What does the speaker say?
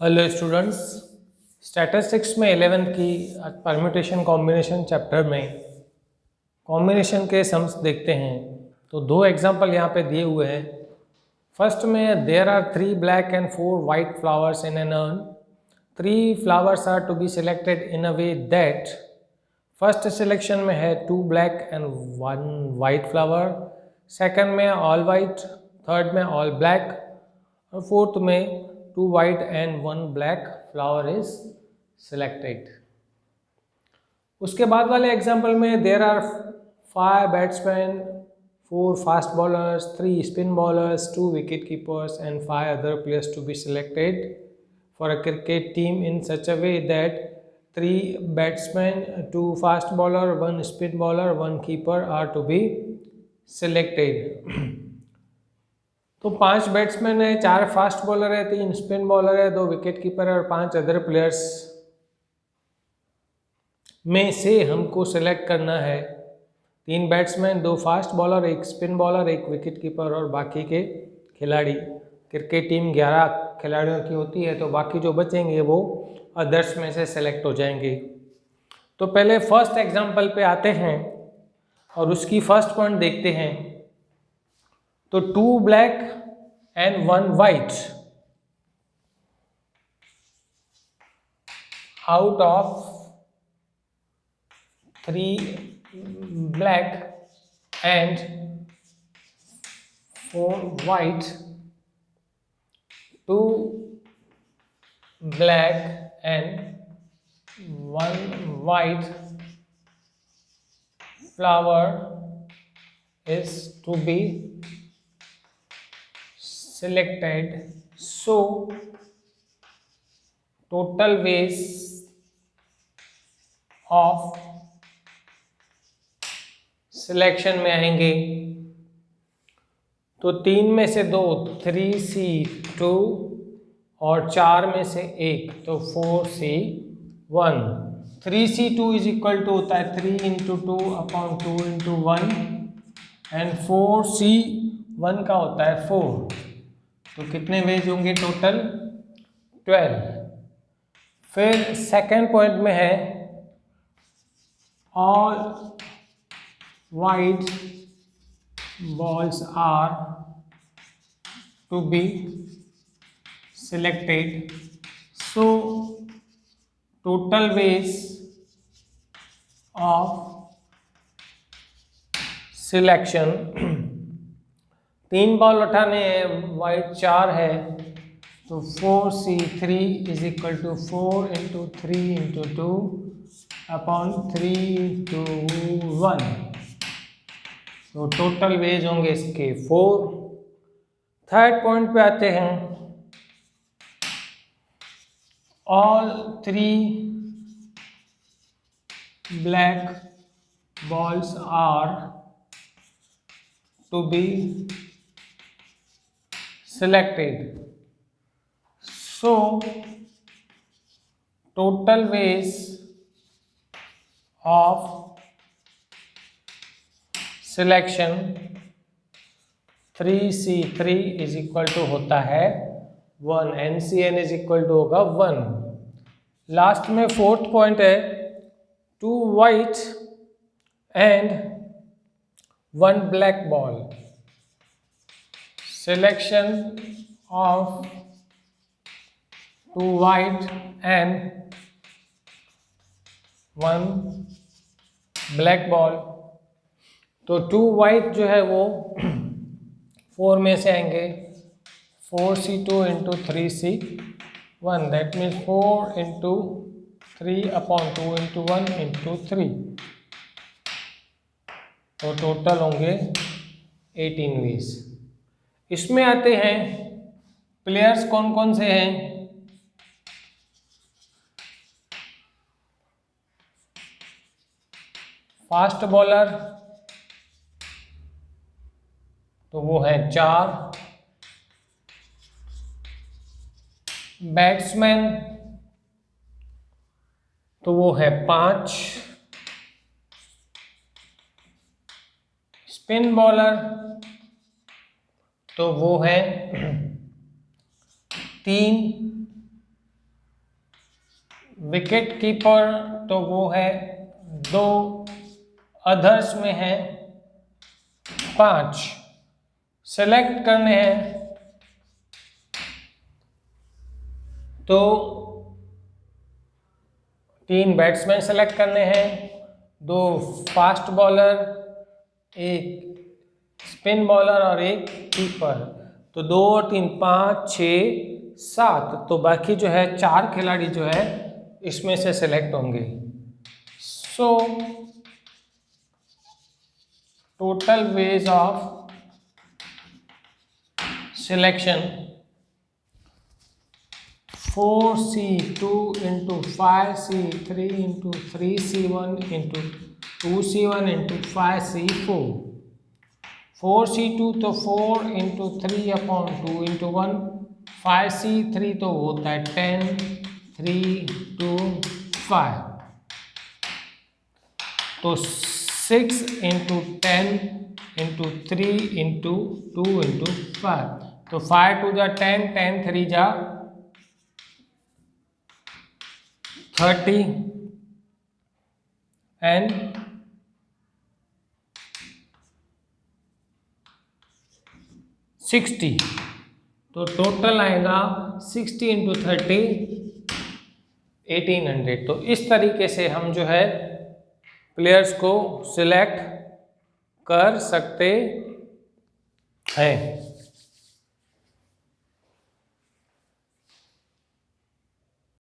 Hello students, statistics में 11th की permutation combination chapter में कॉम्बिनेशन के सम्स देखते हैं। तो दो एग्जांपल यहाँ पे दिए हुए हैं। फर्स्ट में there are 3 black and 4 white flowers in an urn. 3 flowers are to be selected in a way that first selection में है 2 black and 1 white flower, second में ऑल वाइट, थर्ड में ऑल ब्लैक और fourth में 2 white and 1 black flower is selected। उसके बाद वाले example में there are 5 batsmen, 4 fast bowlers, 3 spin bowlers, 2 wicket keepers and 5 other players to be selected for a cricket team in such a way that 3 batsmen, 2 fast bowler, 1 spin bowler, 1 keeper are to be selected. तो 5 batsman है, 4 fast bowler है, 3 spin bowler है, 2 wicket keeper है और 5 other players में से हमको select करना है 3 batsmen, 2 fast bowler, 1 spin bowler, 1 wicket keeper और बाकी के खिलाड़ी। क्रिकेट टीम 11 खिलाड़ियों की होती है, तो बाकी जो बचेंगे वो अदर्स में से सेलेक्ट हो जाएंगे। तो पहले फर्स्ट एग्जाम्पल पे आते हैं और उसकी फर्स्ट पॉइंट देखते हैं। तो 2 black and 1 white out of 3 black and 4 white, 2 black and 1 white flower is to be selected. So total ways of selection में आएंगे। तो 3 में से 2 3C2 और 4 में से 1 तो 4C1। 3C2 is equal to होता है 3 into 2 upon 2 into 1 and 4C1 का होता है 4। तो कितने वेज होंगे टोटल? 12। फिर सेकेंड पॉइंट में है all white balls are to be selected. So total ways of selection 3 ball उठाने हैं, वाइट 4 है, तो 4C3 is equal to 4 into 3 into 2 upon 3 into 1। तो टोटल वेज होंगे इसके 4। थर्ड पॉइंट पे आते हैं। All 3 black balls are to be selected. So total ways of selection 3C3 is equal to होता है 1, NCN इज इक्वल टू होगा 1। Last में फोर्थ पॉइंट है 2 white and 1 black ball. Selection of 2 white and 1 black ball। तो 2 white जो है वो 4 में से आएंगे, 4C2 into 3C1, that means 4 into 3 upon 2 into 1 into 3। तो टोटल होंगे 18 वेज। इसमें आते हैं प्लेयर्स कौन कौन से हैं। फास्ट बॉलर तो वो है 4, बैट्समैन तो वो है 5, स्पिन बॉलर तो वो है 3 विकेट कीपर तो वो है 2, अदर्स में है 5, सेलेक्ट करने हैं तो 3 बैट्समैन सेलेक्ट करने हैं, 2 फास्ट बॉलर, 1 स्पिन बॉलर और 1 कीपर। तो 2 और 3 5 6 7, तो बाकी जो है 4 खिलाड़ी जो है इसमें से सेलेक्ट होंगे। So total ways of selection 4C2 into 5C3 into 3C1 into 2C1 into 5C4। 4C2 तो 4 into 3 upon 2 into 1, 5C3 तो होता है 10, 3, 2, 5, तो 6 into 10 into 3 into 2 into 5, तो 5 2 जा 10, 10 3 जा 30 and 60, तो टोटल आएगा 60 into 30 1800। तो इस तरीके से हम जो है प्लेयर्स को सिलेक्ट कर सकते हैं।